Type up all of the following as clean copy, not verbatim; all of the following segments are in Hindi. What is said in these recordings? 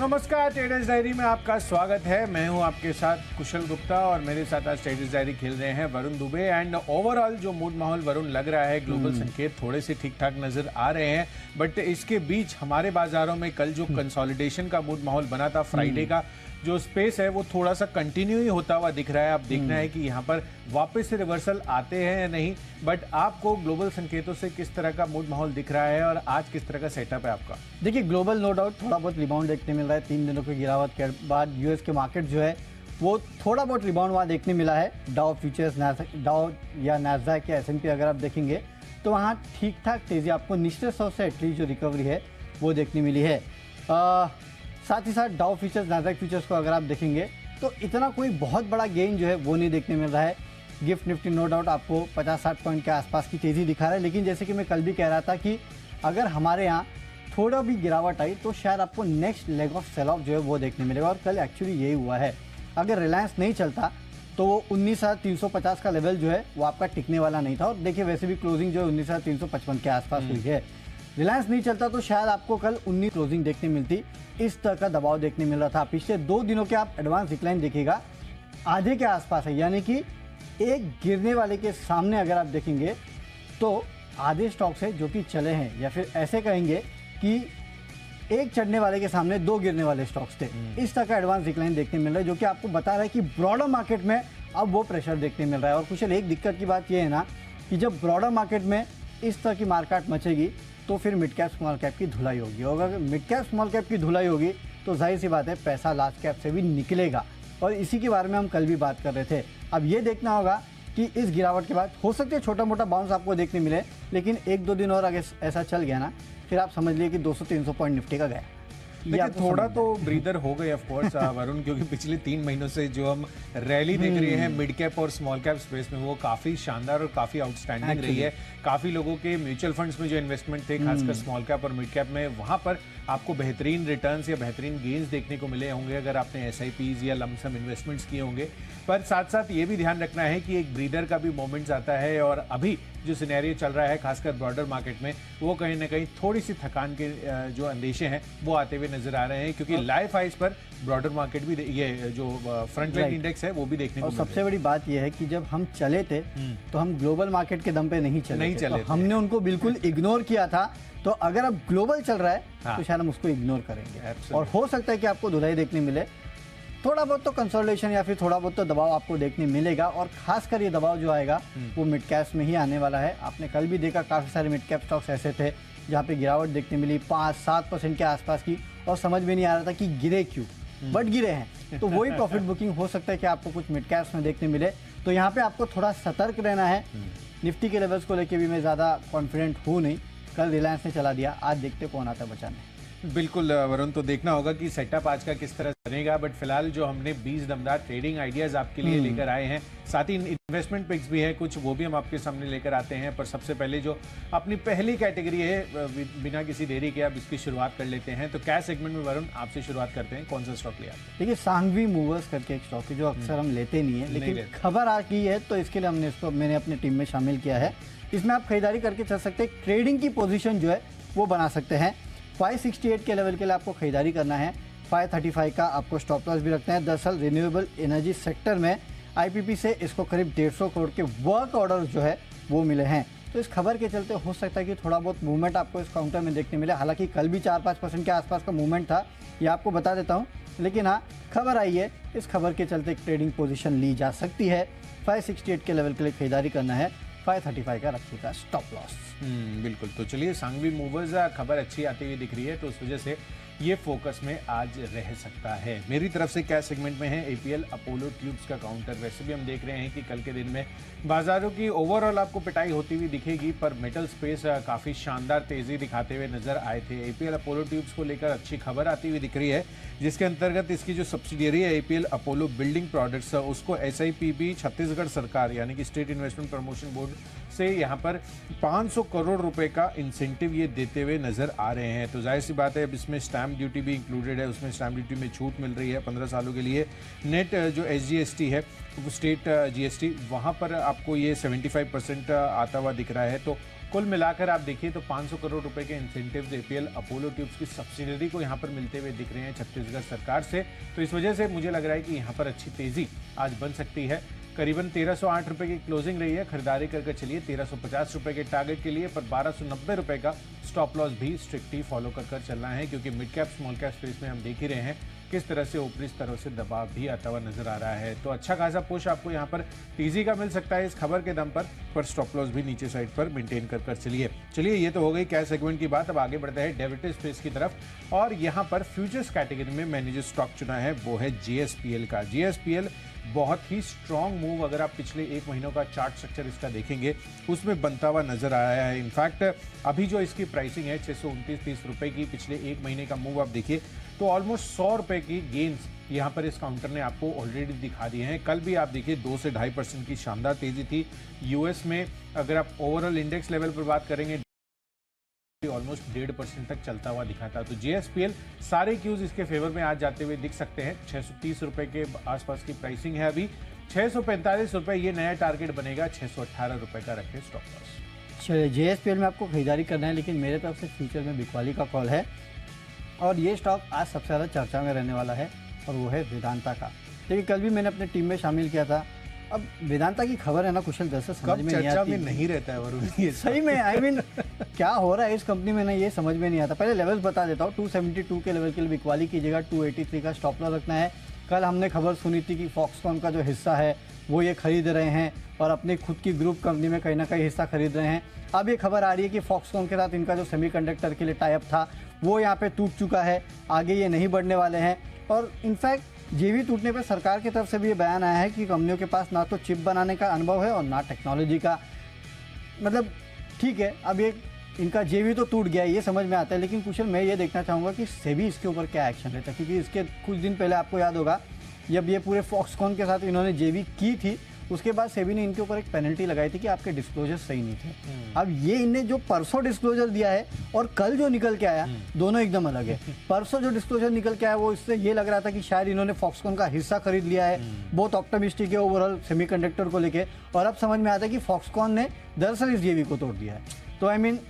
नमस्कार, ट्रेडर्स डायरी में आपका स्वागत है। मैं हूं आपके साथ कुशल गुप्ता और मेरे साथ आज ट्रेडर्स डायरी खेल रहे हैं वरुण दुबे। एंड ओवरऑल जो मूड माहौल वरुण लग रहा है, ग्लोबल संकेत थोड़े से ठीक ठाक नजर आ रहे हैं, बट इसके बीच हमारे बाजारों में कल जो कंसोलिडेशन का मूड माहौल बना था, फ्राइडे का जो स्पेस है वो थोड़ा सा कंटिन्यू ही होता हुआ दिख रहा है। अब देखना है कि यहाँ पर वापस से रिवर्सल आते हैं या नहीं, बट आपको ग्लोबल संकेतों से किस तरह का मूड माहौल दिख रहा है और आज किस तरह का सेटअप है आपका? देखिए, ग्लोबल नो डाउट थोड़ा बहुत रिबाउंड देखने मिल रहा है। 3 दिनों की गिरावट के बाद यूएस के मार्केट जो है वो थोड़ा बहुत रिबाउंड वहाँ देखने मिला है। डाउ फ्यूचर्स, डाउ या नैस्डैक या S&P अगर आप देखेंगे तो वहाँ ठीक ठाक तेज़ी आपको निचले 100 से एटलीस्ट जो रिकवरी है वो देखने मिली है। साथ ही साथ डाउ फ्यूचर्स, नैस्डैक फ्यूचर्स को अगर आप देखेंगे तो इतना कोई बहुत बड़ा गेन जो है वो नहीं देखने मिल रहा है। गिफ्ट निफ्टी नो डाउट आपको 50-60 पॉइंट के आसपास की तेज़ी दिखा रहा है, लेकिन जैसे कि मैं कल भी कह रहा था कि अगर हमारे यहाँ थोड़ा भी गिरावट आई तो शायद आपको next leg of sell off जो है वो देखने मिलेगा, और कल एक्चुअली यही हुआ है। अगर रिलायंस नहीं चलता तो वो 19,350 का लेवल जो है वो आपका टिकने वाला नहीं था, और देखिए वैसे भी क्लोजिंग जो है 19,355 के आसपास हुई है। रिलायंस नहीं चलता तो शायद आपको कल 19 क्लोजिंग देखने मिलती। इस तरह का दबाव देखने मिल रहा था। पिछले 2 दिनों के आप एडवांस डिक्लाइन देखिएगा आधे के आसपास है, यानी कि एक गिरने वाले के सामने अगर आप देखेंगे तो आधे स्टॉक्स है जो कि चले हैं, या फिर ऐसे कहेंगे कि एक चढ़ने वाले के सामने 2 गिरने वाले स्टॉक्स थे। इस तरह का एडवांस डिक्लाइन देखने मिल रहा है, जो कि आपको बता रहा है कि ब्रॉडर मार्केट में अब वो प्रेशर देखने मिल रहा है। और कुछ एक दिक्कत की बात यह है ना कि जब ब्रॉडर मार्केट में इस तरह की मार्केट मचेगी तो फिर मिड कैप स्मॉल कैप की धुलाई होगी, और अगर मिड कैप स्मॉल कैप की धुलाई होगी तो जाहिर सी बात है पैसा लार्ज कैप से भी निकलेगा, और इसी के बारे में हम कल भी बात कर रहे थे। अब ये देखना होगा कि इस गिरावट के बाद हो सकता है छोटा मोटा बाउंस आपको देखने मिले, लेकिन 1-2 दिन और अगर ऐसा चल गया ना फिर आप समझ लिए कि 200-300 पॉइंट निफ्टी का गया। लेकिन थोड़ा तो ब्रीदर हो गए ऑफ कोर्स वरुण, क्योंकि पिछले 3 महीनों से जो हम रैली देख रहे हैं मिड कैप और स्मॉल कैप स्पेस में वो काफी शानदार और काफी आउटस्टैंडिंग रही है। काफी लोगों के म्यूचुअल फंड्स में जो इन्वेस्टमेंट थे, खासकर स्मॉल कैप और मिड कैप में, वहां पर आपको बेहतरीन रिटर्न्स या बेहतरीन गेन्स देखने को मिले होंगे अगर आपने SIPs या लमसम इन्वेस्टमेंट्स किए होंगे। पर साथ साथ ये भी ध्यान रखना है कि एक ब्रीदर का भी मोमेंट्स आता है, और अभी जो सिनेरियो चल रहा है खासकर ब्रॉडर मार्केट में, वो कहीं ना कहीं थोड़ी सी थकान के जो अंदेशे हैं वो आते हुए नजर आ रहे हैं, क्योंकि लाइफ हाइस पर ब्रॉडर मार्केट भी ये जो फ्रंट लाइन इंडेक्स है वो भी देखने को मिल रहा है। सबसे बड़ी बात यह है कि जब हम चले थे तो हम ग्लोबल मार्केट के दम पे नहीं चले थे। हमने उनको बिल्कुल इग्नोर किया था। तो अगर अब ग्लोबल चल रहा है तो शायद हम उसको इग्नोर करेंगे, और हो सकता है कि आपको धुलाई देखने मिले। थोड़ा बहुत तो कंसोलिडेशन या फिर थोड़ा बहुत तो दबाव आपको देखने मिलेगा, और खासकर ये दबाव जो आएगा वो मिड कैप्स में ही आने वाला है। आपने कल भी देखा काफ़ी सारे मिड कैप स्टॉक्स ऐसे थे जहाँ पे गिरावट देखने मिली 5-7% के आसपास की, और समझ में नहीं आ रहा था कि गिरे क्यों, बट गिरे हैं। तो वही प्रॉफिट बुकिंग हो सकता है कि आपको कुछ मिड कैप्स में देखने मिले। तो यहाँ पे आपको थोड़ा सतर्क रहना है। निफ्टी के लेवल्स को लेके भी मैं ज़्यादा कॉन्फिडेंट हूँ नहीं। कल रिलायंस ने चला दिया, आज देखते कौन आता बचाने। बिल्कुल वरुण, तो देखना होगा कि सेटअप आज का किस तरह बनेगा, बट फिलहाल जो हमने 20 दमदार ट्रेडिंग आइडियाज आपके लिए लेकर आए हैं, साथ ही इन्वेस्टमेंट पिक्स भी है कुछ, वो भी हम आपके सामने लेकर आते हैं। पर सबसे पहले जो अपनी पहली कैटेगरी है, बिना किसी देरी के अब इसकी शुरुआत कर लेते हैं। तो कैश सेगमेंट में वरुण आपसे शुरुआत करते हैं, कौन सा स्टॉक लिया? देखिए, सांघवी मूवर्स करके एक स्टॉक है जो अक्सर हम लेते नहीं है, लेकिन खबर आ गई है तो इसके लिए हमने इसको मैंने अपनी टीम में शामिल किया है। इसमें आप खरीदारी करके चल सकते हैं, ट्रेडिंग की पोजीशन जो है वो बना सकते हैं। 568 के लेवल के लिए आपको खरीदारी करना है। 535 का आपको स्टॉप लॉस भी रखना है। दरअसल रिन्यूएबल एनर्जी सेक्टर में IPP से इसको करीब 150 करोड़ के वर्क ऑर्डर जो है वो मिले हैं। तो इस खबर के चलते हो सकता है कि थोड़ा बहुत मूवमेंट आपको इस काउंटर में देखने मिले। हालांकि कल भी 4-5% के आसपास का मूवमेंट था, ये आपको बता देता हूँ, लेकिन हाँ खबर आई है, इस खबर के चलते एक ट्रेडिंग पोजीशन ली जा सकती है। 568 के लेवल के लिए खरीदारी करना है। 535 का रखिएगा स्टॉप लॉस। बिल्कुल। तो चलिए, सांघवी मूवर्स खबर अच्छी आती हुई दिख रही है, तो उस वजह से ये फोकस में आज रह सकता है। मेरी तरफ से कैश सेगमेंट में है APL अपोलो ट्यूब्स का काउंटर। वैसे भी हम देख रहे हैं कि कल के दिन में बाजारों की ओवरऑल आपको पिटाई होती हुई दिखेगी, पर मेटल स्पेस काफ़ी शानदार तेज़ी दिखाते हुए नजर आए थे। APL अपोलो ट्यूब्स को लेकर अच्छी खबर आती हुई दिख रही है, जिसके अंतर्गत इसकी जो सब्सिडियरी है APL अपोलो बिल्डिंग प्रोडक्ट्स, उसको SIPB छत्तीसगढ़ सरकार यानी कि स्टेट इन्वेस्टमेंट प्रमोशन बोर्ड से यहाँ पर 500 करोड़ रुपए का इंसेंटिव ये देते हुए नजर आ रहे हैं। तो जाहिर सी बात है, अब इसमें स्टैम्प ड्यूटी भी इंक्लूडेड है, उसमें स्टैम्प ड्यूटी में छूट मिल रही है 15 सालों के लिए। नेट जो SGST है, वो स्टेट GST, वहाँ पर आपको ये 75% आता हुआ दिख रहा है। तो कुल मिलाकर आप देखिए तो 500 करोड़ रुपए के इंसेंटिव्स एपीएल अपोलो ट्यूब्स की सब्सिडरी को यहाँ पर मिलते हुए दिख रहे हैं छत्तीसगढ़ सरकार से। तो इस वजह से मुझे लग रहा है कि यहाँ पर अच्छी तेजी आज बन सकती है। करीबन 1308 रुपए की क्लोजिंग रही है। खरीदारी करके चलिए 1350 रुपए के टारगेट के लिए, पर 1290 रुपए का स्टॉप लॉस भी स्ट्रिक्टली फॉलो कर चलना है, क्योंकि mid cap small cap space में हम देख ही रहे हैं किस तरह से ऊपरी स्तरों से दबाव भी आता हुआ नजर आ रहा है। तो अच्छा खासा पुश आपको यहाँ पर तेजी का मिल सकता है इस खबर के दम पर स्टॉप लॉस भी नीचे साइड पर मेंटेन कर चलिए ये तो हो गई कैश सेगमेंट की बात। अब आगे बढ़ते हैं डेरिवेटिव स्पेस की तरफ, और यहाँ पर फ्यूचर्स कैटेगरी में मैंने जो स्टॉक चुना है वो है जेएसपीएल का। जेएसपीएल बहुत ही स्ट्रॉन्ग मूव अगर आप पिछले एक महीनों का चार्ट स्ट्रक्चर इसका देखेंगे उसमें बनता हुआ नजर आया है। इनफैक्ट अभी जो इसकी प्राइसिंग है 629-30 रुपए की, पिछले एक महीने का मूव आप देखिए तो ऑलमोस्ट 100 रुपए की गेन्स यहाँ पर इस काउंटर ने आपको ऑलरेडी दिखा दिए हैं। कल भी आप देखिए 2 से 2.5% की शानदार तेजी थी। यूएस में अगर आप ओवरऑल इंडेक्स लेवल पर बात करेंगे ऑलमोस्ट 1.5% तक चलता हुआ दिखा था। तो जेएसपीएल सारे क्यूज इसके फेवर में आज जाते हुए दिख सकते हैं। 630 रुपए के आसपास की प्राइसिंग है अभी, 645 रुपए ये नया टारगेट बनेगा, 618 रुपए का रखें स्टॉप लॉस। चलिए जेएसपीएल में आपको खरीदारी करना है, लेकिन मेरे तरफ से फ्यूचर में बिकवाली का कॉल है, और ये स्टॉक आज सबसे ज़्यादा चर्चा में रहने वाला है, और वो है वेदांता का। देखिए कल भी मैंने अपने टीम में शामिल किया था। अब वेदांता की खबर है ना कुशल, दरअसल समझ में नहीं आती, में नहीं रहता है वरुण ये सही में। आई मीन क्या हो रहा है इस कंपनी में ना, ये समझ में नहीं आता। पहले लेवल्स बता देता हूँ। 272 के लेवल के लिए बिकवाली कीजिएगा, 283 का स्टॉप लॉस रखना है। कल हमने खबर सुनी थी कि फॉक्सकॉन का जो हिस्सा है वो ये खरीद रहे हैं, और अपनी खुद की ग्रुप कंपनी में कहीं ना कहीं हिस्सा खरीद रहे हैं। अब ये खबर आ रही है कि फॉक्सकॉन के साथ इनका जो सेमीकंडक्टर के लिए टाई अप था वो यहाँ पे टूट चुका है, आगे ये नहीं बढ़ने वाले हैं। और इनफैक्ट जेवी टूटने पर सरकार की तरफ से भी ये बयान आया है कि कंपनियों के पास ना तो चिप बनाने का अनुभव है और ना टेक्नोलॉजी का। मतलब ठीक है, अब ये इनका जेवी तो टूट गया है, ये समझ में आता है, लेकिन कुशल मैं ये देखना चाहूँगा कि सेबी इसके ऊपर क्या एक्शन लेता है, क्योंकि इसके कुछ दिन पहले आपको याद होगा जब ये पूरे फॉक्सकॉन के साथ इन्होंने जेवी की थी, उसके बाद सेबी ने इनके ऊपर एक पेनल्टी लगाई थी कि आपके डिस्क्लोजर सही नहीं थे। अब ये इनने जो परसों डिस्क्लोजर दिया है और कल जो निकल के आया, दोनों एकदम अलग है। परसों जो डिस्क्लोजर निकल के आया वो इससे ये लग रहा था कि शायद इन्होंने फॉक्सकॉन का हिस्सा खरीद लिया है, बहुत ऑप्टिमिस्टिक है ओवरऑल सेमीकंडक्टर को लेके, और अब समझ में आता है कि फॉक्सकॉन ने दरअसल इस जेवी को तोड़ दिया है। तो आई मीन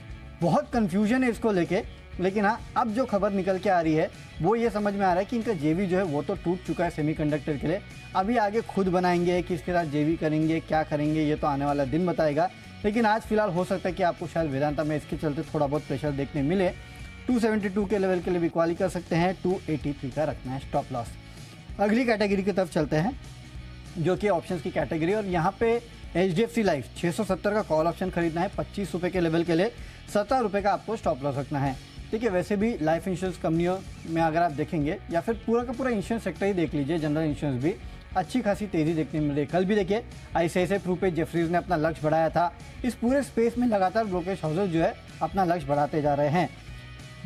बहुत कन्फ्यूजन है इसको लेके, लेकिन हाँ अब जो खबर निकल के आ रही है वो ये समझ में आ रहा है कि इनका जेवी जो है वो तो टूट चुका है सेमीकंडक्टर के लिए। अभी आगे खुद बनाएंगे, किसके साथ जेवी करेंगे, क्या करेंगे, ये तो आने वाला दिन बताएगा। लेकिन आज फिलहाल हो सकता है कि आपको शायद वेदांता में इसके चलते थोड़ा बहुत प्रेशर देखने मिले। 272 के लेवल के लिए बिकवाली कर सकते हैं, 283 का रखना है स्टॉप लॉस। अगली कैटेगरी की तरफ चलते हैं जो कि ऑप्शंस की कैटेगरी, और यहाँ पे HDFC लाइफ 670 का कॉल ऑप्शन खरीदना है 25 रुपये के लेवल के लिए, 17 रुपये का आपको स्टॉप लॉस रखना है। ठीक है, वैसे भी लाइफ इंश्योरेंस कंपनियों में अगर आप देखेंगे या फिर पूरा का पूरा इंश्योरेंस सेक्टर ही देख लीजिए, जनरल इंश्योरेंस भी अच्छी खासी तेज़ी देखने मिल रही है। कल भी देखिए ICICI प्रू पे जेफरीज ने अपना लक्ष्य बढ़ाया था। इस पूरे स्पेस में लगातार ब्रोकरेज हाउसेज जो है अपना लक्ष्य बढ़ाते जा रहे हैं।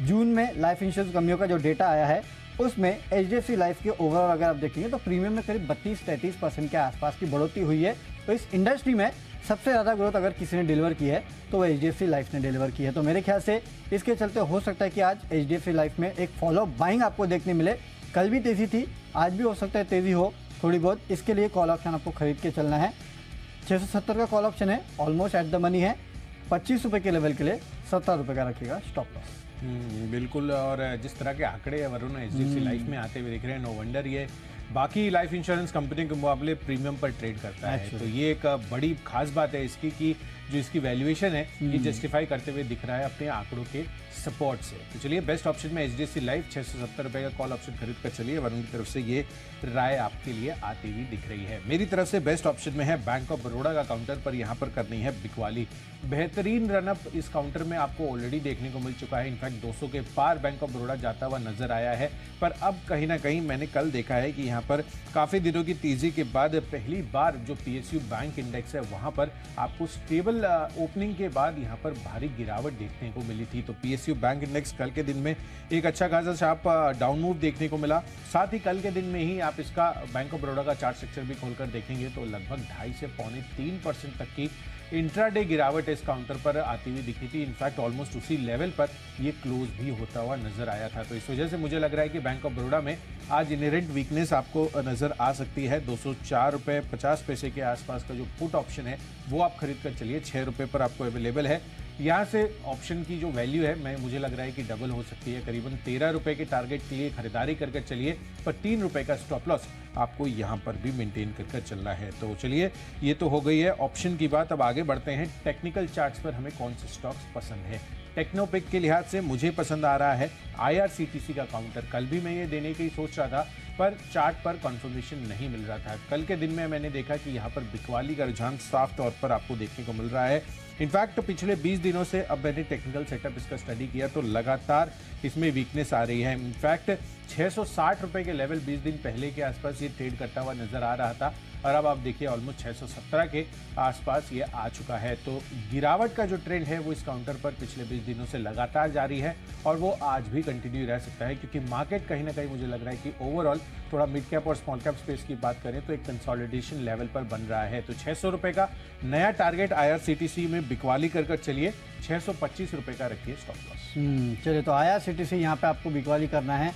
जून में लाइफ इंश्योरेंस कंपनियों का जो डेटा आया है उसमें HDFC लाइफ के ओवरऑल अगर आप देखेंगे तो प्रीमियम में करीब 32-33% के आसपास की बढ़ोतरी हुई है। तो इस इंडस्ट्री में सबसे ज़्यादा ग्रोथ अगर किसी ने डिलीवर की है तो वो HDFC लाइफ ने डिलीवर की है। तो मेरे ख्याल से इसके चलते हो सकता है कि आज HDFC लाइफ में एक फॉलो बाइंग आपको देखने मिले। कल भी तेज़ी थी, आज भी हो सकता है तेज़ी हो थोड़ी बहुत। इसके लिए कॉल ऑप्शन आपको खरीद के चलना है। 670 का कॉल ऑप्शन है, ऑलमोस्ट एट द मनी है। 25 रुपये के लेवल के लिए 17 रुपये का रखिएगा स्टॉप लॉस। बिल्कुल, और जिस तरह के आंकड़े वरुण HDFC लाइफ में आते हुए दिख रहे हैं, नो वंडर ये बाकी लाइफ इंश्योरेंस कंपनी के मुकाबले प्रीमियम पर ट्रेड करता है। तो ये एक बड़ी खास बात है इसकी कि जो इसकी वैल्यूएशन है ये जस्टिफाई करते हुए दिख रहा है अपने आंकड़ों के सपोर्ट से। तो चलिए बेस्ट ऑप्शन में HDFC लाइफ 670 रुपये का कॉल ऑप्शन खरीद कर चलिए। वरुण की तरफ से ये राय आपके लिए आती हुई दिख रही है। मेरी तरफ से बेस्ट ऑप्शन में है बैंक ऑफ बड़ौदा का काउंटर पर यहाँ पर करनी है बिकवाली। बेहतरीन रनअप इस काउंटर में आपको ऑलरेडी देखने को मिल चुका है। इनफैक्ट 200 के पार बैंक ऑफ बड़ौदा जाता हुआ नजर आया है, पर अब कहीं ना कहीं मैंने कल देखा है कि यहाँ पर काफी दिनों की तेजी के बाद पहली बार जो PSU बैंक इंडेक्स है वहां पर आपको स्टेबल ओपनिंग के बाद यहाँ पर भारी गिरावट देखने को मिली थी। तो PSU बैंक इंडेक्स कल के दिन में एक अच्छा खासा शार्प डाउन मूव देखने को मिला। साथ ही कल के दिन में ही आप इसका बैंक ऑफ बड़ौदा का चार्ट स्ट्रक्चर भी खोलकर देखेंगे तो लगभग 2.5 से 3% तक की इंट्राडे गिरावट इस काउंटर पर आती हुई दिखी थी। इनफैक्ट ऑलमोस्ट उसी लेवल पर ये क्लोज भी होता हुआ नजर आया था। तो इस वजह से मुझे लग रहा है कि बैंक ऑफ बड़ौदा में आज इनहेरेंट वीकनेस आपको नजर आ सकती है। 204 रुपये 50 पैसे के आसपास का जो पुट ऑप्शन है वो आप खरीद कर चलिए, 6 रुपये पर आपको अवेलेबल है। यहाँ से ऑप्शन की जो वैल्यू है मुझे लग रहा है कि डबल हो सकती है। करीबन 13 रुपए के टारगेट के लिए खरीदारी करके चलिए, पर 3 रुपए का स्टॉप लॉस आपको यहाँ पर भी मेंटेन कर चलना है। तो चलिए, ये तो हो गई है ऑप्शन की बात। अब आगे बढ़ते हैं टेक्निकल चार्ट्स पर हमें कौन से स्टॉक्स पसंद है। टेक्नोपिक के लिहाज से मुझे पसंद आ रहा है IRCTC का काउंटर। कल भी मैं ये देने की सोच रहा था, पर चार्ट पर कंफर्मेशन नहीं मिल रहा था। कल के दिन में मैंने देखा कि यहाँ पर बिकवाली का रुझान साफ तौर पर आपको देखने को मिल रहा है। इनफैक्ट पिछले 20 दिनों से अब मैंने टेक्निकल सेटअप इसका स्टडी किया तो लगातार इसमें वीकनेस आ रही है। इनफैक्ट 660 रुपए के लेवल 20 दिन पहले के आसपास ये ट्रेड करता हुआ नजर आ रहा था, और अब आप देखिए ऑलमोस्ट 617 के आसपास ये आ चुका है। तो गिरावट का जो ट्रेंड है वो इस काउंटर पर पिछले 20 दिनों से लगातार जारी है, और वो आज भी कंटिन्यू रह सकता है, क्योंकि मार्केट कहीं ना कहीं मुझे लग रहा है कि ओवरऑल थोड़ा मिड कैप और स्मॉल कैप स्पेस की बात करें तो एक कंसोलिडेशन लेवल पर बन रहा है। तो 600 रुपए का नया टारगेट IRCTC में बिकवाली कर चलिए, 625 रुपए का रखिए स्टॉप लॉस। चलिए, तो IRCTC यहाँ पे आपको बिकवाली करना है।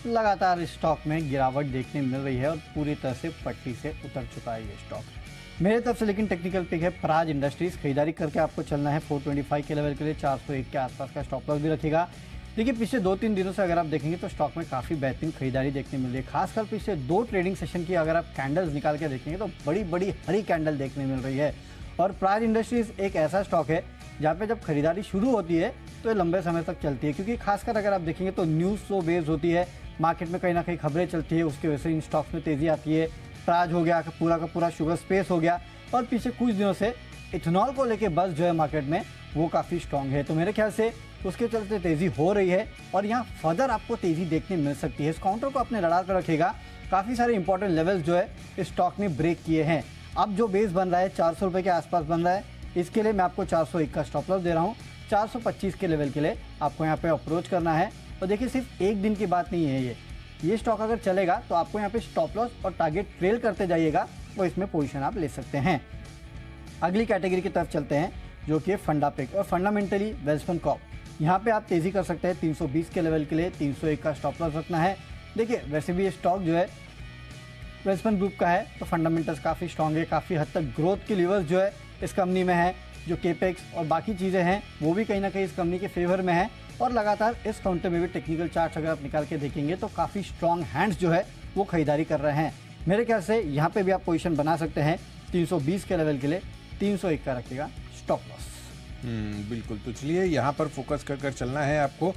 लगातार इस स्टॉक में गिरावट देखने मिल रही है और पूरी तरह से पट्टी से उतर चुका है ये स्टॉक मेरे तरफ से। लेकिन टेक्निकल पिक है प्राज इंडस्ट्रीज। खरीदारी करके आपको चलना है 425 के लेवल के लिए, 401 के आसपास का स्टॉप लॉस भी रखेगा। देखिए, पिछले 2-3 दिनों से अगर आप देखेंगे तो स्टॉक में काफ़ी बेहतरीन खरीदारी देखने मिल रही है। खासकर पिछले 2 ट्रेडिंग सेशन की अगर आप कैंडल्स निकाल के देखेंगे तो बड़ी बड़ी हरी कैंडल देखने मिल रही है। और प्राज इंडस्ट्रीज एक ऐसा स्टॉक है जहाँ पे जब खरीदारी शुरू होती है तो ये लंबे समय तक चलती है, क्योंकि खासकर अगर आप देखेंगे तो न्यूज़ तो बेस्ड होती है, मार्केट में कहीं ना कहीं खबरें चलती है, उसकी वजह से इन स्टॉक्स में तेज़ी आती है। प्राज हो गया, पूरा का पूरा शुगर स्पेस हो गया, और पीछे कुछ दिनों से इथेनॉल को लेके बस जो है मार्केट में वो काफ़ी स्ट्रॉन्ग है। तो मेरे ख्याल से उसके चलते तेज़ी हो रही है, और यहाँ फर्दर आपको तेज़ी देखने मिल सकती है। इस काउंटर को अपने रडार पर रखेगा। काफ़ी सारे इंपॉर्टेंट लेवल्स जो है इस स्टॉक ने ब्रेक किए हैं। अब जो बेस बन रहा है 400 रुपये के आसपास बन रहा है, इसके लिए मैं आपको 401 का स्टॉप लॉस दे रहा हूँ। 425 के लेवल के लिए आपको यहाँ पे अप्रोच करना है। और देखिए, सिर्फ एक दिन की बात नहीं है ये स्टॉक अगर चलेगा तो आपको यहाँ पे स्टॉप लॉस और टारगेट ट्रेल करते जाइएगा, तो इसमें पोजीशन आप ले सकते हैं। अगली कैटेगरी की तरफ चलते हैं, जो कि फंडा पिक और फंडामेंटली वेल्सपन कॉर्प। यहाँ पे आप तेज़ी कर सकते हैं 320 के लेवल के लिए, 301 का स्टॉप लॉस रखना है। देखिए, वैसे भी ये स्टॉक जो है वेल्सपन ग्रुप का है, तो फंडामेंटल्स काफ़ी स्ट्रॉन्ग है। काफ़ी हद तक ग्रोथ के लीवर्स जो है इस कंपनी में है। जो केपेक्स और बाकी चीज़ें हैं वो भी कहीं ना कहीं इस कंपनी के फेवर में है। और लगातार इस काउंटर में भी टेक्निकल चार्ट्स अगर आप निकाल के देखेंगे तो काफ़ी स्ट्रॉन्ग हैंड्स जो है वो खरीदारी कर रहे हैं। मेरे ख्याल से यहाँ पे भी आप पोजीशन बना सकते हैं 320 के लेवल के लिए, 301 का रखिएगा स्टॉप लॉस। बिल्कुल। तो चलिए, यहाँ पर फोकस कर चलना है आपको।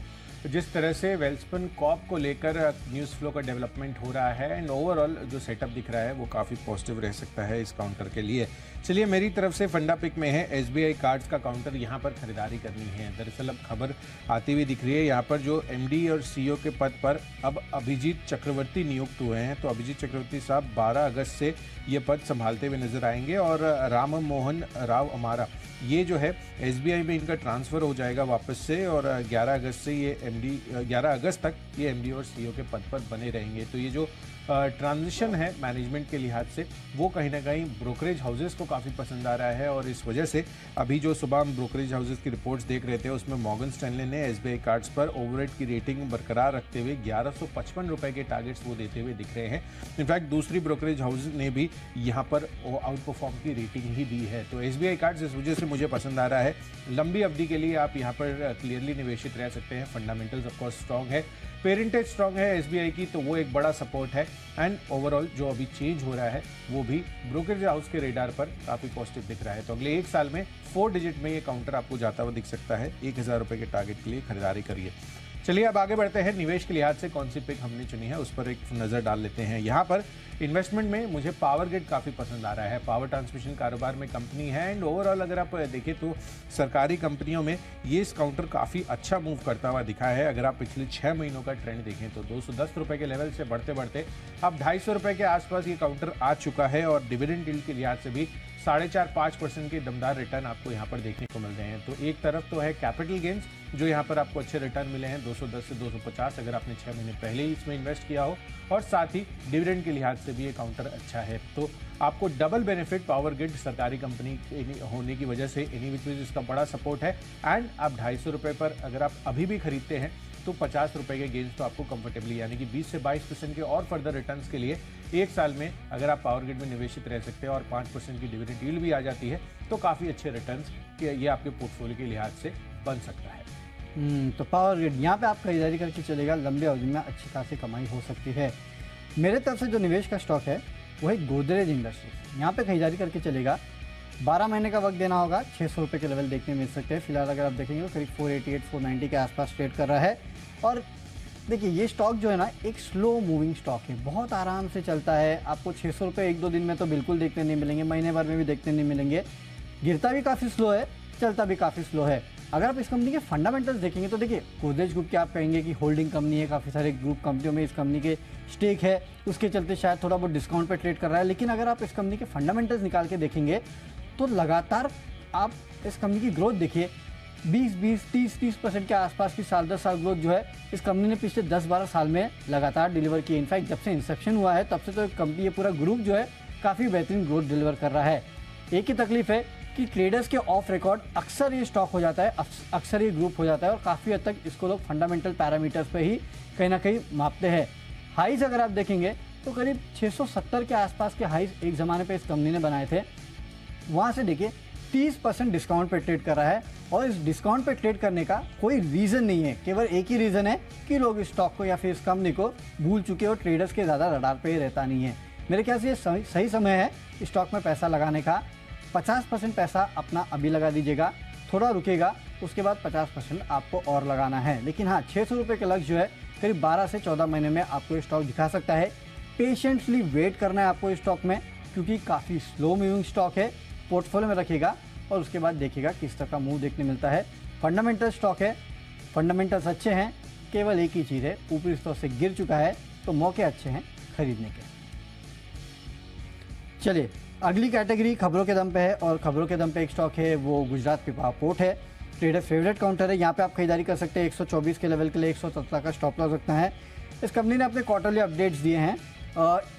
जिस तरह से वेल्सपन कॉर्प को लेकर न्यूज़ फ्लो का डेवलपमेंट हो रहा है एंड ओवरऑल जो सेटअप दिख रहा है वो काफ़ी पॉजिटिव रह सकता है इस काउंटर के लिए। चलिए, मेरी तरफ से फंडा पिक में है SBI कार्ड्स का काउंटर। यहाँ पर खरीदारी करनी है। दरअसल अब खबर आती हुई दिख रही है, यहाँ पर जो MD और CEO के पद पर अब अभिजीत चक्रवर्ती नियुक्त हुए हैं। तो अभिजीत चक्रवर्ती साहब 12 अगस्त से ये पद संभालते हुए नजर आएंगे, और राम मोहन राव अमारा ये जो है SBI में इनका ट्रांसफ़र हो जाएगा वापस से, और 11 अगस्त से ये 11 अगस्त तक ये MD और CEO के पद पर बने रहेंगे। तो ये जो ट्रांजिशन है मैनेजमेंट के लिहाज से वो कहीं ना कहीं ब्रोकरेज हाउसेस को काफ़ी पसंद आ रहा है, और इस वजह से अभी जो सुबह हम ब्रोकरेज हाउसेस की रिपोर्ट्स देख रहे थे उसमें मॉर्गन स्टैनले ने SBI कार्ड्स पर ओवरहेड की रेटिंग बरकरार रखते हुए 1155 रुपए के टारगेट्स वो देते हुए दिख रहे हैं। इनफैक्ट दूसरी ब्रोकरेज हाउस ने भी यहाँ पर आउट परफॉर्म की रेटिंग ही दी है। तो SBI कार्ड्स इस वजह से मुझे पसंद आ रहा है। लंबी अवधि के लिए आप यहाँ पर क्लियरली निवेशित रह सकते हैं। फंडामेंटल्स ऑफकोर्स स्ट्रॉन्ग है, पेरेंटेज स्ट्रॉन्ग है SBI की, तो वो एक बड़ा सपोर्ट है। एंड ओवरऑल जो अभी चेंज हो रहा है वो भी ब्रोकरेज हाउस के रेडार पर काफ़ी पॉजिटिव दिख रहा है। तो अगले 1 साल में 4 डिजिट में ये काउंटर आपको जाता हुआ दिख सकता है। 1000 रुपये के टारगेट के लिए खरीदारी करिए। चलिए, अब आगे बढ़ते हैं। निवेश के लिहाज से कौन सी पिक हमने चुनी है उस पर एक नज़र डाल लेते हैं। यहाँ पर इन्वेस्टमेंट में मुझे पावर ग्रिड काफ़ी पसंद आ रहा है। पावर ट्रांसमिशन कारोबार में कंपनी है, एंड ओवरऑल अगर आप देखें तो सरकारी कंपनियों में ये इस काउंटर काफ़ी अच्छा मूव करता हुआ दिखा है। अगर आप पिछले 6 महीनों का ट्रेंड देखें तो 210 रुपये के लेवल से बढ़ते बढ़ते अब 250 रुपये के आसपास ये काउंटर आ चुका है, और डिविडेंड यील्ड के लिहाज से भी 4.5-5% के दमदार रिटर्न आपको यहाँ पर देखने को मिल रहे हैं। तो एक तरफ तो है कैपिटल गेंस, जो यहाँ पर आपको अच्छे रिटर्न मिले हैं 210 से 250 अगर आपने 6 महीने पहले ही इसमें इन्वेस्ट किया हो, और साथ ही डिविडेंड के लिहाज से भी ये काउंटर अच्छा है। तो आपको डबल बेनिफिट पावर ग्रिड सरकारी कंपनी होने की वजह से एनी विच वेज इसका बड़ा सपोर्ट है। एंड आप 250 रुपये पर अगर आप अभी भी खरीदते हैं तो 50 रुपये के गेंस तो आपको कंफर्टेबली, यानी कि 20 से 22% के और फर्दर रिटर्न्स के लिए 1 साल में अगर आप पावर ग्रिड में निवेशित रह सकते हैं और 5% की डिविडेंड यील्ड भी आ जाती है तो काफ़ी अच्छे रिटर्न्स ये आपके पोर्टफोलियो के लिहाज से बन सकता है। तो पावर ग्रिड यहाँ पे आप खरीदारी करके चलेगा, लंबे अवधि में अच्छी खासी कमाई हो सकती है। मेरे तरफ से जो निवेश का स्टॉक है वो है गोदरेज इंडस्ट्रीज। यहाँ पे खरीदारी करके चलेगा, 12 महीने का वक्त देना होगा, 600 रुपये के लेवल देखने मिल सकते हैं। फिलहाल अगर आप देखेंगे तो करीब 488-490 के आसपास ट्रेड कर रहा है। और देखिए ये स्टॉक जो है ना एक स्लो मूविंग स्टॉक है, बहुत आराम से चलता है। आपको 600 रुपये 1-2 दिन में तो बिल्कुल देखने नहीं मिलेंगे, महीने भर में भी देखने नहीं मिलेंगे। गिरता भी काफ़ी स्लो है, चलता भी काफ़ी स्लो है। अगर आप इस कंपनी के फंडामेंटल्स देखेंगे तो देखिए गोदरेज ग्रुप के आप कहेंगे कि होल्डिंग कंपनी है, काफ़ी सारे ग्रुप कंपनियों में इस कंपनी के स्टेक है, उसके चलते शायद थोड़ा बहुत डिस्काउंट पे ट्रेड कर रहा है। लेकिन अगर आप इस कंपनी के फंडामेंटल्स निकाल के देखेंगे तो लगातार आप इस कंपनी की ग्रोथ देखिए, 20-30% के आसपास की साल 10 साल ग्रोथ जो है इस कंपनी ने पिछले 10-12 साल में लगातार डिलीवर की। इनफैक्ट जब से इंसेप्शन हुआ है तब से तो कंपनी ये पूरा ग्रुप जो है काफ़ी बेहतरीन ग्रोथ डिलीवर कर रहा है। एक ही तकलीफ है कि ट्रेडर्स के ऑफ रिकॉर्ड अक्सर ये स्टॉक हो जाता है, अक्सर ये ग्रुप हो जाता है और काफ़ी हद तक इसको लोग फंडामेंटल पैरामीटर्स पे ही कहीं ना कहीं मापते हैं। हाइज अगर आप देखेंगे तो करीब 670 के आसपास के हाइज एक ज़माने पे इस कंपनी ने बनाए थे। वहाँ से देखिए 30% डिस्काउंट पे ट्रेड कर रहा है और इस डिस्काउंट पे ट्रेड करने का कोई रीज़न नहीं है, केवल एक ही रीज़न है कि लोग इस स्टॉक को या फिर इस कंपनी को भूल चुके और ट्रेडर्स के ज़्यादा रडार पे ही रहता नहीं है। मेरे ख्याल से ये सही समय है इस स्टॉक में पैसा लगाने का। 50% पैसा अपना अभी लगा दीजिएगा, थोड़ा रुकेगा, उसके बाद 50% आपको और लगाना है। लेकिन हाँ, 600 रुपये का लक्ष्य जो है करीब 12 से 14 महीने में आपको ये स्टॉक दिखा सकता है। पेशेंटली वेट करना है आपको इस स्टॉक में, क्योंकि काफ़ी स्लो मूविंग स्टॉक है। पोर्टफोलियो में रखिएगा और उसके बाद देखिएगा किस तरह का मूव देखने मिलता है। फंडामेंटल स्टॉक है, फंडामेंटल्स अच्छे हैं, केवल एक ही चीज़ है, ऊपरी स्टॉक से गिर चुका है तो मौके अच्छे हैं खरीदने के। चलिए अगली कैटेगरी खबरों के दम पे है और खबरों के दम पे एक स्टॉक है वो गुजरात पिपवाव पोर्ट है। ट्रेडर फेवरेट काउंटर है, यहाँ पे आप खरीदारी कर सकते हैं। 124 के लेवल के लिए 117 का स्टॉप लॉस रखना है। इस कंपनी ने अपने क्वार्टरली अपडेट्स दिए हैं,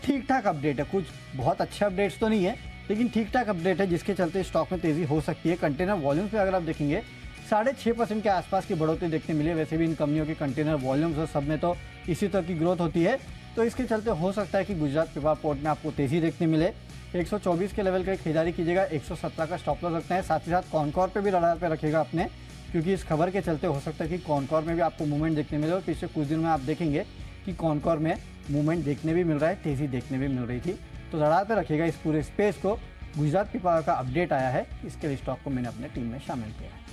ठीक ठाक अपडेट है, कुछ बहुत अच्छे अपडेट्स तो नहीं है लेकिन ठीक ठाक अपडेट है, जिसके चलते स्टॉक में तेज़ी हो सकती है। कंटेनर वॉल्यूम्स पे अगर आप देखेंगे 6.5% के आसपास की बढ़ोतरी देखने मिली है। वैसे भी इन कंपनियों के कंटेनर वॉल्यूम्स और सब में तो इसी तरह की ग्रोथ होती है, तो इसके चलते हो सकता है कि गुजरात पिपवाव पोर्ट में आपको तेज़ी देखने मिले। 124 के लेवल का खरीदारी कीजिएगा, 117 का स्टॉप लॉस रखना है। साथ ही साथ कॉनकॉर पे भी रडार पे रखिएगा अपने, क्योंकि इस खबर के चलते हो सकता है कि कॉनकॉर में भी आपको मूवमेंट देखने मिले और पिछले कुछ दिन में आप देखेंगे कि कॉनकॉर में मूवमेंट देखने भी मिल रहा है, तेज़ी देखने भी मिल रही थी। तो रडार पे रखिएगा इस पूरे स्पेस को। गुजरात पिपवाव का अपडेट आया है, इसके लिए स्टॉक को मैंने अपने टीम में शामिल किया है।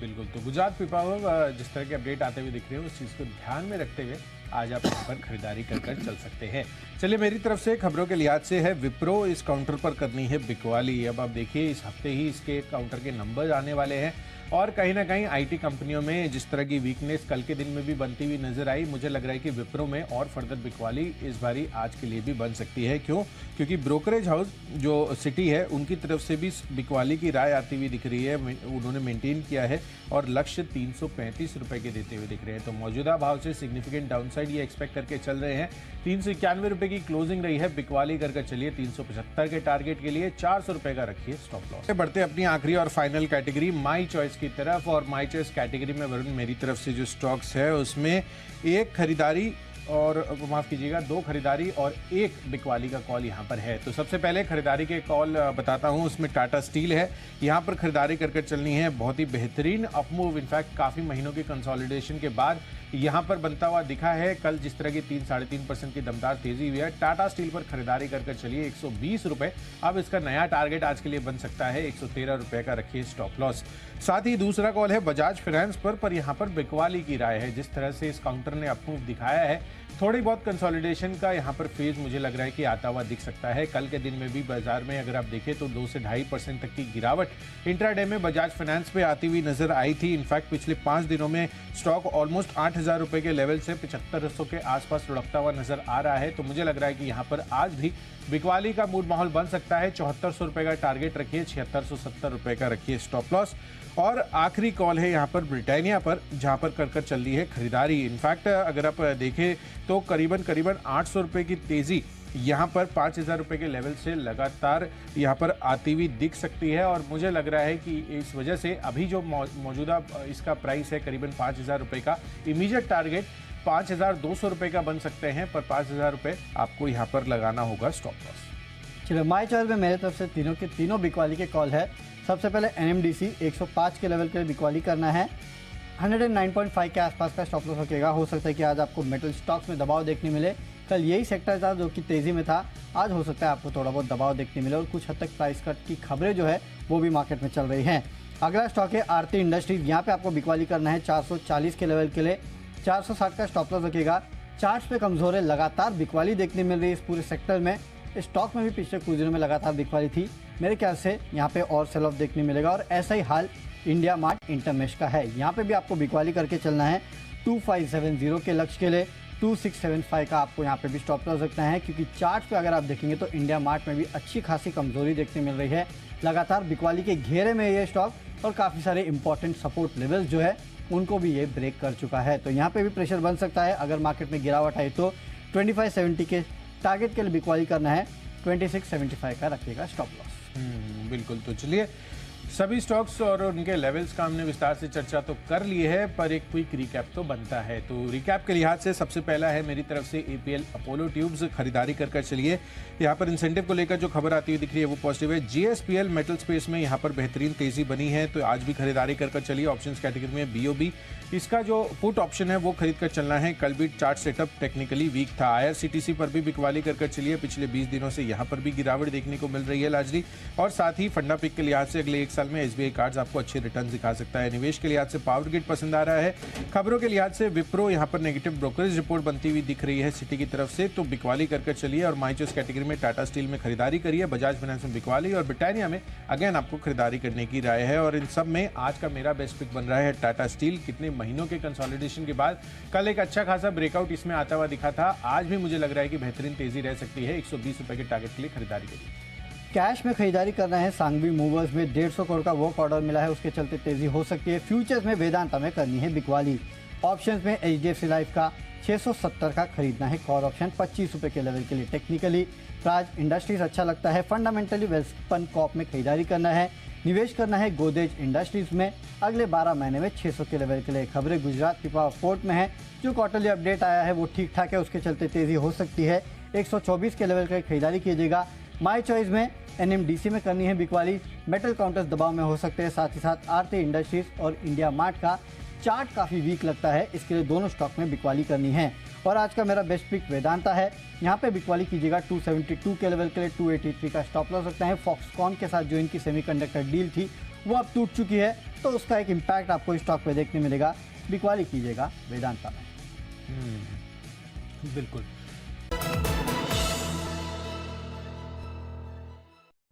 बिल्कुल, तो गुजरात पिपवाव जिस तरह के अपडेट आते हुए दिख रहे हैं उस चीज़ को ध्यान में रखते हुए आज आप यहाँ पर खरीदारी कर चल सकते हैं। चलिए मेरी तरफ से खबरों के लिहाज से है विप्रो इस काउंटर पर करनी है बिकवाली। अब आप देखिए इस हफ्ते ही इसके काउंटर के नंबर आने वाले हैं और कहीं ना कहीं आईटी कंपनियों में जिस तरह की वीकनेस कल के दिन में भी बनती हुई नजर आई, मुझे लग रहा है कि विप्रो में और फर्दर बिकवाली इस बारी आज के लिए भी बन सकती है। क्यों? क्योंकि ब्रोकरेज हाउस जो सिटी है उनकी तरफ से भी बिकवाली की राय आती हुई दिख रही है। उन्होंने मेंटेन किया है और लक्ष्य 335 रुपए के देते हुए दिख रहे हैं। तो मौजूदा भाव से सिग्निफिकेंट डाउनसाइड ये एक्सपेक्ट करके चल रहे हैं। 391 रुपए की क्लोजिंग रही है, बिकवाली करके चलिए 375 के टारगेट के लिए 400 रुपए का रखिए स्टॉप लॉस। बढ़ते अपनी आखिरी और फाइनल कैटेगरी माई चॉइस की तरफ, और माई चॉइस कैटेगरी में वरुण मेरी तरफ से जो स्टॉक्स है उसमें एक खरीदारी और माफ़ कीजिएगा 2 खरीदारी और 1 बिकवाली का कॉल यहाँ पर है। तो सबसे पहले खरीदारी के कॉल बताता हूँ, उसमें टाटा स्टील है। यहाँ पर खरीदारी करके चलनी है, बहुत ही बेहतरीन अपमूव, इनफैक्ट काफ़ी महीनों के कंसोलिडेशन के बाद यहाँ पर बनता हुआ दिखा है। कल जिस तरह की 3-3.5% की दमदार तेजी हुई है, टाटा स्टील पर खरीदारी करके चलिए 120 रुपये। अब इसका नया टारगेट आज के लिए बन सकता है 113 रुपये का, रखिए स्टॉप लॉस। साथ ही दूसरा कॉल है बजाज फाइनेंस पर यहाँ पर बिकवाली की राय है। जिस तरह से इस काउंटर ने अपमूव दिखाया है, थोड़ी बहुत कंसोलिडेशन का यहाँ पर फेज मुझे लग रहा है कि आता हुआ दिख सकता है। कल के दिन में भी बाजार में अगर आप देखें तो 2 से 2.5% तक की गिरावट इंट्राडे में बजाज फाइनेंस पे आती हुई नजर आई थी। इनफैक्ट पिछले 5 दिनों में स्टॉक ऑलमोस्ट 8,000 रुपए के लेवल से 7500 के आसपास लुढ़कता हुआ नजर आ रहा है। तो मुझे लग रहा है कि यहाँ पर आज भी बिकवाली का मूड माहौल बन सकता है। 7400 रुपए का टारगेट रखिए, 7670 रुपए का रखिए स्टॉप लॉस। और आखिरी कॉल है यहाँ पर ब्रिटानिया पर, जहाँ पर कर चल रही है खरीदारी। इनफैक्ट अगर आप देखें तो करीबन 800 रुपए की तेजी यहाँ पर 5,000 रुपए के लेवल से लगातार यहाँ पर आती हुई दिख सकती है। और मुझे लग रहा है कि इस वजह से अभी जो मौजूदा इसका प्राइस है करीबन 5,000 रुपए का, इमीडिएट टारगेट 5,200 रुपए का बन सकते हैं, पर 5,000 रुपए आपको यहाँ पर लगाना होगा स्टॉप लॉस। चलिए माय चॉइस में मेरे तरफ से तीनों के तीनों बिकवाली के कॉल है। सबसे पहले NMDC 105 के लेवल के लिए बिकवाली करना है। 109.5 के आसपास का स्टॉप लॉस रखेगा। हो सकता है कि आज आपको मेटल स्टॉक्स में दबाव देखने मिले। कल यही सेक्टर था जो कि तेज़ी में था, आज हो सकता है आपको थोड़ा बहुत दबाव देखने मिले और कुछ हद तक प्राइस कट की खबरें जो है वो भी मार्केट में चल रही हैं। अगला स्टॉक है आरती इंडस्ट्रीज। यहाँ पे आपको बिकवाली करना है 440 के लेवल के लिए। 460 का स्टॉप लॉस रखेगा। चार्ट्स पे कमजोर है, लगातार बिकवाली देखने मिल रही है इस पूरे सेक्टर में। स्टॉक में भी पिछले कुछ दिनों में लगातार बिकवाली थी। मेरे ख्याल से यहाँ पे और सेल ऑफ देखने मिलेगा और ऐसा ही हाल इंडिया मार्ट इंटरमेश का है। यहाँ पे भी आपको बिकवाली करके चलना है 2570 के लक्ष्य के लिए। 2675 का आपको यहाँ पे भी स्टॉप लॉस रखना है, क्योंकि चार्ट पे अगर आप देखेंगे तो इंडिया मार्ट में भी अच्छी खासी कमजोरी देखने मिल रही है। लगातार बिकवाली के घेरे में ये स्टॉक और काफ़ी सारे इंपॉर्टेंट सपोर्ट लेवल्स जो है उनको भी ये ब्रेक कर चुका है। तो यहाँ पे भी प्रेशर बन सकता है। अगर मार्केट में गिरावट आई तो 2570 के टारगेट के लिए बिकवाली करना है। 2675 का रखिएगा स्टॉप लॉस। बिल्कुल। तो चलिए सभी स्टॉक्स और उनके लेवल्स का हमने विस्तार से चर्चा तो कर ली है, पर एक क्विक रिकैप तो बनता है। तो रिकैप के लिहाज से सबसे पहला है मेरी तरफ से APL अपोलो ट्यूब्स। खरीदारी कर चलिए। यहाँ पर इंसेंटिव को लेकर जो खबर आती हुई दिख रही है वो पॉजिटिव है। GSPL मेटल स्पेस में यहाँ पर बेहतरीन तेजी बनी है, तो आज भी खरीदारी कर चलिए। ऑप्शंस कैटेगरी में BOB, इसका जो पुट ऑप्शन है वो खरीद कर चलना है। कल भी चार्ट सेटअप टेक्निकली वीक था। IRCTC पर भी बिकवाली कर चलिए। पिछले 20 दिनों से यहाँ पर भी गिरावट देखने को मिल रही है लार्जली। और साथ ही फंडा पिक के लिहाज से अगले 1 साल में SBI कार्ड्स आपको अच्छे रिटर्न दिखा सकता है। निवेश के लिहाज से पावर ग्रिड पसंद आ रहा है। खबरों के लिहाज से विप्रो यहाँ पर नेगेटिव ब्रोकरेज रिपोर्ट बनती हुई दिख रही है सिटी की तरफ से, तो बिकवाली कर चलिए। और माई चॉइस कैटेगरी में टाटा स्टील में खरीदारी करिए। बजाज फाइनेंस में बिकवाली और ब्रिटानिया में अगेन आपको खरीदारी करने की राय है। और इन सब में आज का मेरा बेस्ट पिक बन रहा है टाटा स्टील। कितने महीनों के कंसोलिडेशन के बाद कल एक अच्छा खासा ब्रेकआउट इसमें आता हुआ दिखा था। आज भी मुझे लग रहा है कि बेहतरीन तेजी रह सकती है। 120 रुपए के टारगेट के लिए खरीदारी करिए। कैश में खरीदारी करना है। सांघवी मूवर्स में 150 करोड़ का वर्क ऑर्डर मिला है, उसके चलते तेजी हो सकती है। फ्यूचर्स में वेदांता में करनी है बिकवाली। ऑप्शंस में HDFC लाइफ का 670 का खरीदना है कॉल ऑप्शन 25 रुपये के लेवल के लिए। टेक्निकली प्राज इंडस्ट्रीज अच्छा लगता है। फंडामेंटली वेल्सपन कॉप में खरीदारी करना है। निवेश करना है गोदरेज इंडस्ट्रीज में अगले 12 महीने में 600 के लेवल के लिए। खबरें गुजरात पिपावाव पोर्ट में है। जो क्वार्टरली अपडेट आया है वो ठीक ठाक है, उसके चलते तेजी हो सकती है। 124 के लेवल की खरीदारी कीजिएगा। माई चॉइस में NMDC में करनी है बिकवाली। मेटल काउंटर्स दबाव में हो सकते हैं। साथ ही साथ आरती इंडस्ट्रीज और इंडिया मार्ट का चार्ट काफ़ी वीक लगता है, इसके लिए दोनों स्टॉक में बिकवाली करनी है। और आज का मेरा बेस्ट पिक वेदांता है। यहाँ पे बिकवाली कीजिएगा 272 के लेवल के लिए। 283 का स्टॉप लॉस रखना है। फॉक्सकॉन के साथ जो इनकी सेमीकंडक्टर डील थी वो अब टूट चुकी है, तो उसका एक इम्पैक्ट आपको स्टॉक पे देखने मिलेगा। बिकवाली कीजिएगा वेदांता में। बिल्कुल।